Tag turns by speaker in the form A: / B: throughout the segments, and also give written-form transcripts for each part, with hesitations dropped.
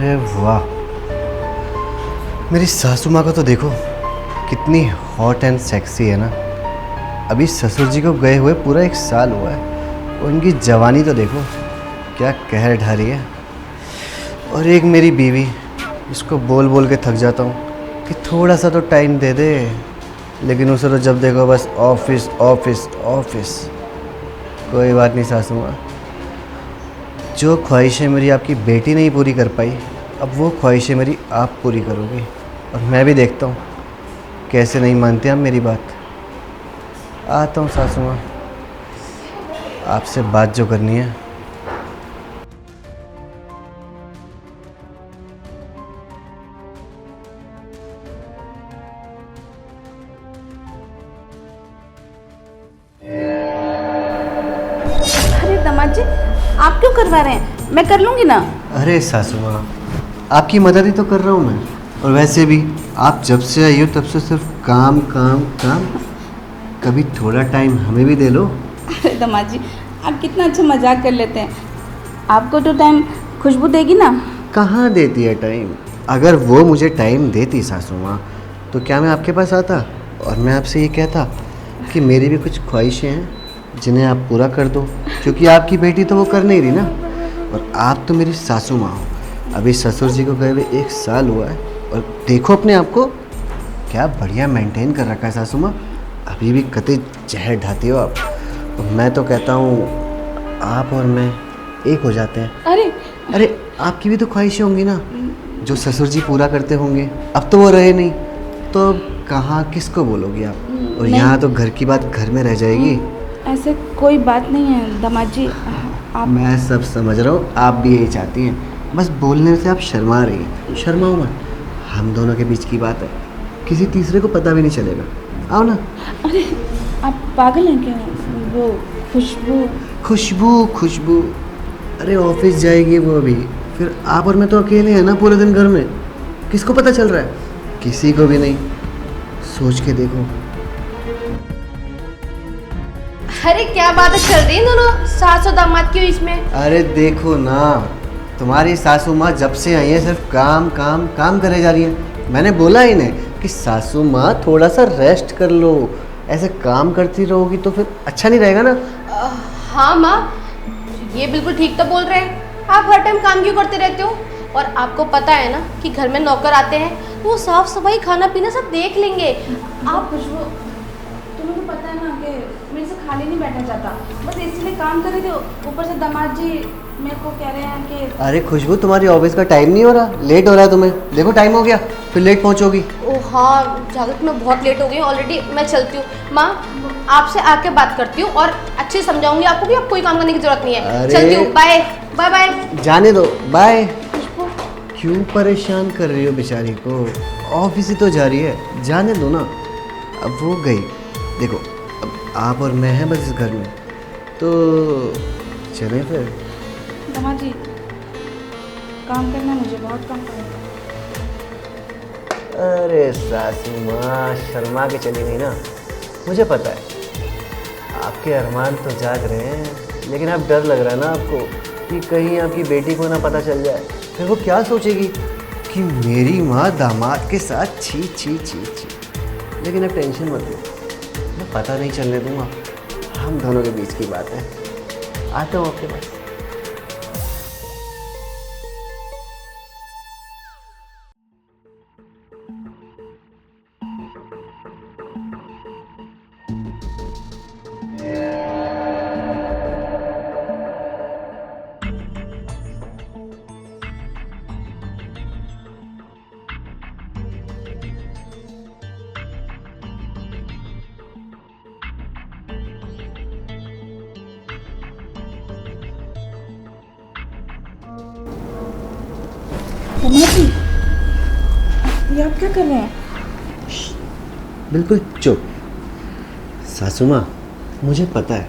A: अरे वाह, मेरी सासू माँ को तो देखो कितनी हॉट एंड सेक्सी है ना। अभी ससुर जी को गए हुए पूरा 1 साल हुआ है और उनकी जवानी तो देखो क्या कहर ढा रही है। और एक मेरी बीवी, इसको बोल बोल के थक जाता हूँ कि थोड़ा सा तो टाइम दे दे, लेकिन उसे तो जब देखो बस ऑफिस ऑफिस ऑफिस। कोई बात नहीं सासू माँ, जो ख्वाहिशें मेरी आपकी बेटी नहीं पूरी कर पाई, अब वो ख्वाहिशें मेरी आप पूरी करोगी। और मैं भी देखता हूँ कैसे नहीं मानते आप मेरी बात। आता हूँ सासू माँ, आपसे बात जो करनी है।
B: अरे दामाद जी, आप क्यों करवा रहे हैं? मैं कर लूँगी ना।
A: अरे सासू माँ, आपकी मदद ही तो कर रहा हूँ मैं। और वैसे भी आप जब से आई हो तब से सिर्फ काम काम काम। कभी थोड़ा टाइम हमें भी दे लो।
B: अरे दामाद जी, आप कितना अच्छा मजाक कर लेते हैं। आपको तो टाइम खुशबू देगी ना।
A: कहाँ देती है टाइम? अगर वो मुझे टाइम देती सासू माँ, तो क्या मैं आपके पास आता और मैं आपसे ये कहता कि मेरी भी कुछ ख्वाहिशें हैं जिन्हें आप पूरा कर दो, क्योंकि आपकी बेटी तो वो कर नहीं रही ना। और आप तो मेरी सासू माँ हो। अभी ससुर जी को गए हुए 1 साल हुआ है और देखो अपने आप को क्या बढ़िया मेंटेन कर रखा है सासू माँ। अभी भी कतई जहर ढाती हो आप। और मैं तो कहता हूँ आप और मैं एक हो जाते हैं।
B: अरे
A: अरे आपकी भी तो ख्वाहिशें होंगी ना जो ससुर जी पूरा करते होंगे। अब तो वो रहे नहीं, तो अब कहाँ किसको बोलोगी आप? और
B: नहीं।
A: यहाँ तो घर की बात घर में रह जाएगी।
B: ऐसे कोई बात नहीं है दामाद जी। आप
A: मैं सब समझ रहा हूँ, आप भी यही चाहती हैं, बस बोलने से आप शर्मा रही हैं। शर्माओ मत, हम दोनों के बीच की बात है, किसी तीसरे को पता भी नहीं चलेगा। आओ ना।
B: अरे आप पागल हैं क्या? वो खुशबू।
A: खुशबू खुशबू, अरे ऑफिस जाएगी वो अभी, फिर आप और मैं तो अकेले हैं ना पूरे दिन घर में। किसको पता चल रहा है? किसी को भी नहीं। सोच के देखो।
C: अरे क्या बातें चल रही हैं दोनों सास और दामाद के बीच में?
A: अरे देखो ना, तुम्हारी सासू माँ जब से आई है सिर्फ काम काम काम करे जा रही है। मैंने बोला इन्हें कि सासू माँ थोड़ा सा रेस्ट कर लो, ऐसे काम करती रहोगी तो फिर अच्छा नहीं रहेगा ना।
C: हाँ माँ, ये बिल्कुल ठीक तो बोल रहे हैं। आप हर टाइम काम क्यों करते रहते हो? और आपको पता है ना कि घर में नौकर आते हैं तो वो साफ सफाई खाना पीना सब देख लेंगे। आप
B: खुशबू, तुम्हें तो पता है ना कि मेरे से खाली नहीं बैठा जाता, बस इसीलिए काम कर रही थी। ऊपर से दामाद जी मेरे को कह रहे हैं कि
A: अरे खुशबू, तुम्हारी ऑफिस का टाइम नहीं हो रहा? लेट हो रहा है तुम्हें, देखो टाइम हो गया, फिर लेट पहुँचोगी।
C: ओह हाँ जागृत, मैं बहुत लेट हो गई हूँ ऑलरेडी। मैं चलती हूँ माँ, आपसे आके बात करती हूँ और अच्छे से समझाऊंगी आपको कि आप कोई काम करने की जरूरत नहीं है।
A: अरे।
C: चलती हूँ, बाय बाय बाय।
A: जाने दो, बाय। क्यों परेशान कर रही हो बेचारी को? ऑफिस ही तो जा रही है, जाने दो ना। अब वो गई, देखो अब आप और मैं हैं बस इस घर में, तो चलें फिर।
B: दामाद जी काम करना है, मुझे बहुत काम करना है।
A: अरे सासू माँ, शर्मा के चली गई ना। मुझे पता है आपके अरमान तो जाग रहे हैं, लेकिन अब डर लग रहा है ना आपको कि कहीं आपकी बेटी को ना पता चल जाए, फिर वो क्या सोचेगी कि मेरी माँ दामाद के साथ छी छी छी छी। लेकिन अब टेंशन मत लो, मैं पता नहीं चलने दूंगा। हम दोनों के बीच की बात है। आता हूँ आपके पास।
B: दामाद जी, ये आप क्या कर रहे हैं?
A: बिल्कुल चुप। सासू माँ, मुझे पता है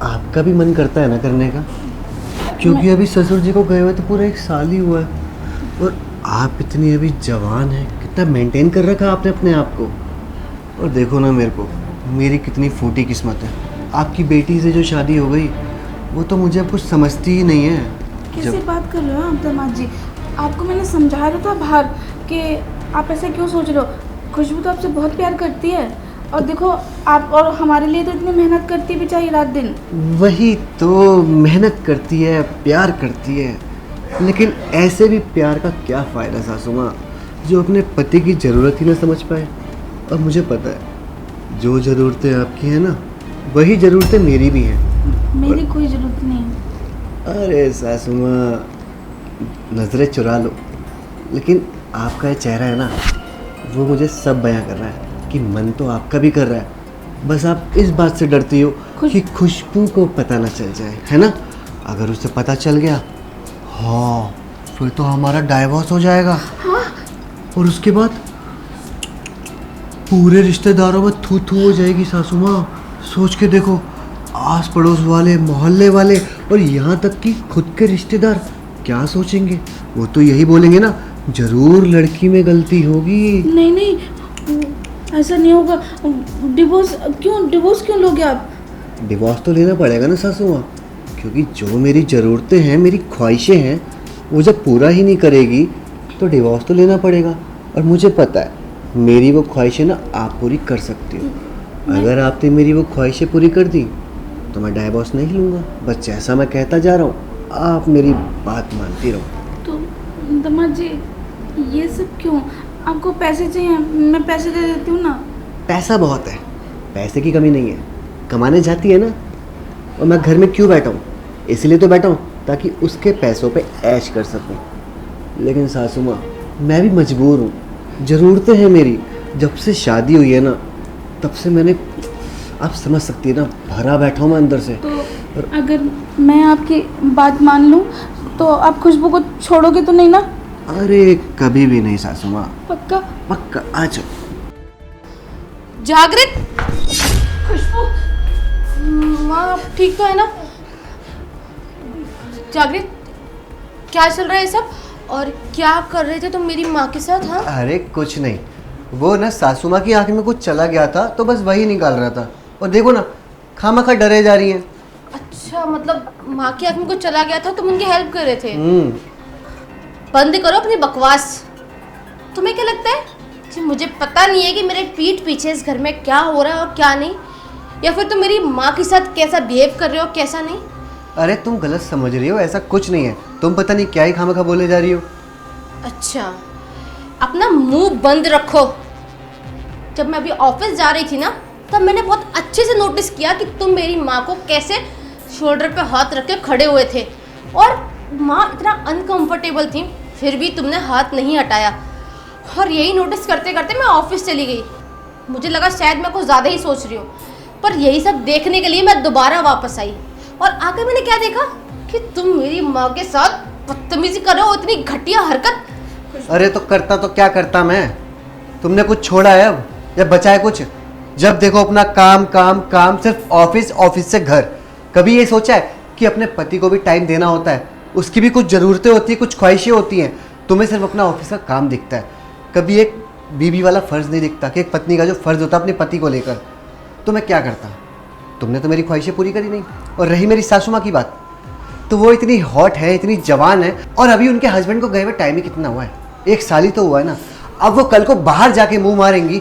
A: आपका भी मन करता है ना करने का, क्योंकि अभी ससुर जी को गए हुए तो पूरा 1 साल ही हुआ है। और आप इतनी अभी जवान हैं, कितना मेंटेन कर रखा आपने अपने आप को। और देखो ना मेरे को, मेरी कितनी फूटी किस्मत है। आपकी बेटी से जो शादी हो गई, वो तो मुझे अब कुछ समझती ही नहीं है।
B: कैसे बात कर रहे हो आप दामाद जी? आपको मैंने समझाया तो था बाहर कि आप ऐसा क्यों सोच रहे हो। खुशबू तो आपसे बहुत प्यार करती है, और देखो आप और हमारे लिए तो इतनी मेहनत करती भी चाहिए रात दिन।
A: वही तो, मेहनत करती है, प्यार करती है, लेकिन ऐसे भी प्यार का क्या फ़ायदा सासू माँ, जो अपने पति की ज़रूरत ही ना समझ पाए। और मुझे पता है जो ज़रूरतें आपकी हैं ना, वही ज़रूरतें मेरी भी हैं।
B: मेरी कोई ज़रूरत नहीं है।
A: अरे सासू माँ, नज़रें चुरा लो, लेकिन आपका ये चेहरा है ना, वो मुझे सब बयां कर रहा है कि मन तो आपका भी कर रहा है। बस आप इस बात से डरती हो कि खुशबू को पता ना चल जाए, है ना। अगर उसे पता चल गया, हाँ, फिर तो हमारा डाइवोर्स हो जाएगा।
B: हाँ?
A: और उसके बाद पूरे रिश्तेदारों में थू थू हो जाएगी सासू माँ। सोच के देखो, आस पड़ोस वाले, मोहल्ले वाले, और यहाँ तक कि खुद के रिश्तेदार क्या सोचेंगे। वो तो यही बोलेंगे ना, जरूर लड़की में गलती होगी।
B: नहीं नहीं, ऐसा नहीं होगा। डिवोर्स क्यों लोगे आप?
A: डिवोर्स तो लेना पड़ेगा ना सासू माँ, क्योंकि जो मेरी ज़रूरतें हैं, मेरी ख्वाहिशें हैं, वो जब पूरा ही नहीं करेगी तो डिवोर्स तो लेना पड़ेगा। और मुझे पता है मेरी वो ख्वाहिशें ना आप पूरी कर सकती हो। अगर आपने मेरी वो ख्वाहिशें पूरी कर दी तो मैं डाइवोर्स नहीं लूँगा। बस जैसा मैं कहता जा रहा हूँ, आप मेरी बात मानती रहो।
B: तो दामाद जी, ये सब क्यों? आपको पैसे चाहिए, मैं पैसे दे देती हूँ ना।
A: पैसा बहुत है, पैसे की कमी नहीं है, कमाने जाती है ना। और मैं घर में क्यों बैठा हूँ? इसलिए तो बैठा हूँ ताकि उसके पैसों पे ऐश कर सकूँ। लेकिन सासू माँ, मैं भी मजबूर हूँ, ज़रूरतें हैं मेरी। जब से शादी हुई है ना, तब से मैंने, आप समझ सकती है ना, भरा बैठा हूँ मैं अंदर से।
B: तो अगर मैं आपकी बात मान लूँ तो आप खुशबू को छोड़ोगे तो नहीं ना?
A: अरे कभी भी नहीं सासू माँ,
B: पक्का?
A: पक्का। आ जाओ।
C: जागृत, खुशबू, माँ आप ठीक तो है ना? जागृत, क्या चल रहा है सब, और क्या कर रहे थे तुम मेरी माँ के साथ? हाँ,
A: अरे कुछ नहीं, वो ना सासू माँ की आँख में कुछ चला गया था तो बस वही निकाल रहा था। और देखो ना, खामखा डरे जा रही हैं।
C: अच्छा, मतलब माँ की आँख में कुछ चला गया था, तुम उनकी हेल्प कर रहे थे। बंद करो अपनी बकवास। तुम्हें क्या लगता है कि मुझे पता नहीं है कि मेरे पीठ पीछे इस घर में क्या हो रहा है और क्या नहीं? या फिर तुम मेरी माँ के साथ कैसा बिहेव कर रहे हो, कैसा नहीं?
A: अरे तुम गलत समझ रही हो, ऐसा कुछ नहीं है। तुम पता नहीं क्या ही खामखा बोले जा रही हो।
C: अच्छा, अपना मुंह बंद रखो। जब मैं अभी ऑफिस जा रही थी ना, तब मैंने बहुत अच्छे से नोटिस किया कि तुम मेरी माँ को कैसे शोल्डर पे हाथ रख के खड़े हुए थे, और माँ इतना अनकंफर्टेबल थी, फिर भी तुमने हाथ नहीं हटाया। और यही नोटिस करते करते मैं ऑफिस चली गई। मुझे लगा शायद मैं कुछ ज़्यादा ही सोच रही हूँ, पर यही सब देखने के लिए मैं दोबारा वापस आई, और आकर मैंने क्या देखा कि तुम मेरी माँ के साथ बदतमीजी कर रहे हो, इतनी घटिया हरकत।
A: अरे तो करता तो क्या करता मैं? तुमने कुछ छोड़ा है अब, या बचा है कुछ? जब देखो अपना काम काम काम, सिर्फ ऑफिस, ऑफिस से घर। कभी ये सोचा है कि अपने पति को भी टाइम देना होता है, उसकी भी कुछ ज़रूरतें होती है, कुछ ख्वाहिशें होती हैं। तुम्हें सिर्फ अपना ऑफिस का काम दिखता है। कभी एक बीवी वाला फ़र्ज़ नहीं दिखता कि एक पत्नी का जो फ़र्ज़ होता है अपने पति को लेकर। तो मैं क्या करता? तुमने तो मेरी ख्वाहिशें पूरी करी नहीं। और रही मेरी सासू माँ की बात, तो वो इतनी हॉट है, इतनी जवान है, और अभी उनके हस्बैंड को गए हुए टाइम ही कितना हुआ है? 1 साल ही तो हुआ है ना। अब वो कल को बाहर जाके मुंह मारेंगी।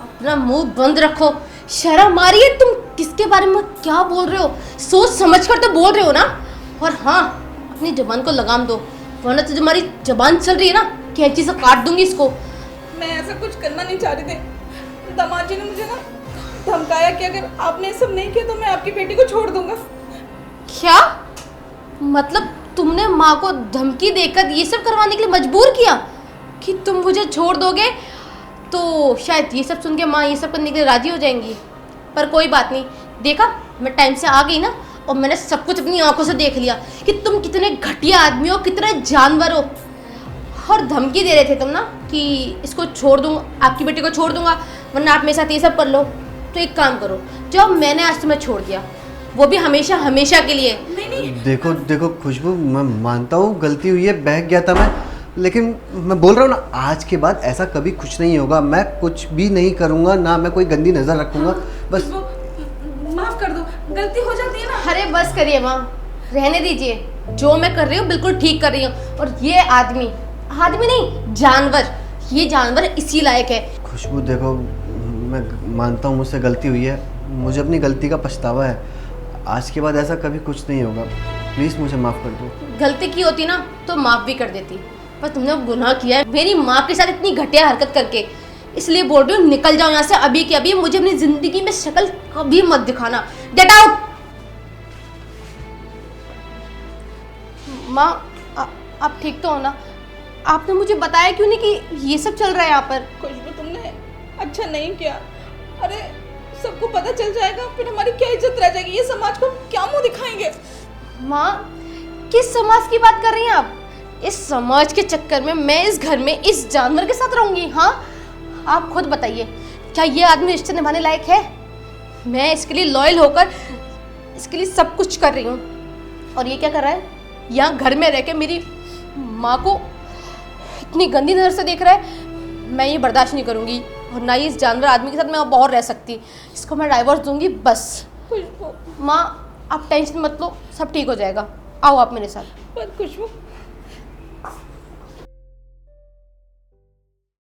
C: अपना मुंह बंद रखो, शर्म आ रही है? तुम किसके बारे में क्या बोल रहे हो? सोच समझ कर तो बोल रहे हो ना। और हाँ, अपनी जबान को लगाम दो, वरना तो तुम्हारी जबान चल रही है ना, कैंची से काट दूंगी इसको।
B: मैं ऐसा कुछ करना नहीं चाह रही थी। दामाद जी ने मुझे ना धमकाया कि अगर आपने ये सब नहीं किया तो मैं आपकी बेटी को छोड़ दूंगा।
C: क्या मतलब तुमने माँ को धमकी देकर ये सब करवाने के लिए मजबूर किया कि तुम मुझे छोड़ दोगे? तो शायद ये सब सुन के माँ ये सब करने के लिए राजी हो जाएंगी। पर कोई बात नहीं, देखा मैं टाइम से आ गई ना, और मैंने सब कुछ अपनी आंखों से देख लिया कि तुम कितने घटिया आदमी हो, कितने जानवर हो। और धमकी दे रहे थे तुम ना कि इसको छोड़ दूंगा, आपकी बेटी को छोड़ दूंगा, वरना आप मेरे साथ ये सब कर लो। तो एक काम करो, जो मैंने आज तुम्हें छोड़ दिया, वो भी हमेशा हमेशा के लिए।
A: देखो देखो खुशबू, मैं मानता हूँ गलती हुई है, बहक गया था मैं, लेकिन मैं बोल रहा हूँ ना, आज के बाद ऐसा कभी कुछ नहीं होगा। मैं कुछ भी नहीं करूँगा, ना मैं कोई गंदी नज़र रखूँगा। बस
B: माफ कर दो, गलती हो जाती है ना।
C: अरे बस करिए माँ, रहने दीजिए। जो मैं कर रही हूँ बिल्कुल ठीक कर रही हूँ। और ये आदमी, आदमी नहीं जानवर, ये जानवर इसी लायक है।
A: खुशबू देखो, मैं मानता हूँ मुझसे गलती हुई है, मुझे अपनी गलती का पछतावा है। आज के बाद ऐसा कभी कुछ नहीं होगा, प्लीज़ मुझे माफ़ कर दो।
C: गलती की होती ना तो माफ़ भी कर देती, पर तुमने गुनाह किया है मेरी माँ के साथ इतनी घटिया हरकत करके। इसलिए बोल रही हूँ निकल जाओ यहाँ से अभी के अभी, मुझे अपनी ज़िंदगी में शक्ल कभी मत दिखाना। Get out. माँ आप ठीक तो हो ना? आपने मुझे बताया क्यों नहीं कि ये सब चल रहा है यहाँ पर?
B: खुशबू तुमने अच्छा नहीं किया। अरे सबको पता चल जाएगा, फिर हमारी क्या इज्जत रह जाएगी, ये समाज को क्या मुंह दिखाएंगे।
C: माँ किस समाज की बात कर रही हैं आप? इस समाज के चक्कर में मैं इस घर में इस जानवर के साथ रहूंगी? हाँ आप खुद बताइए, क्या ये आदमी रिश्ते निभाने लायक है? मैं इसके लिए लॉयल होकर इसके लिए सब कुछ कर रही हूँ, और ये क्या कर रहा है? यहाँ घर में रह के मेरी माँ को इतनी गंदी नज़र से देख रहा है। मैं ये बर्दाश्त नहीं करूँगी, और ना ही इस जानवर आदमी के साथ मैं अब और रह सकती। इसको मैं डाइवोर्स दूंगी बस।
B: खुशबू
C: माँ आप टेंशन मत लो, सब ठीक हो जाएगा। आओ आप मेरे साथ।
B: पर खुशबू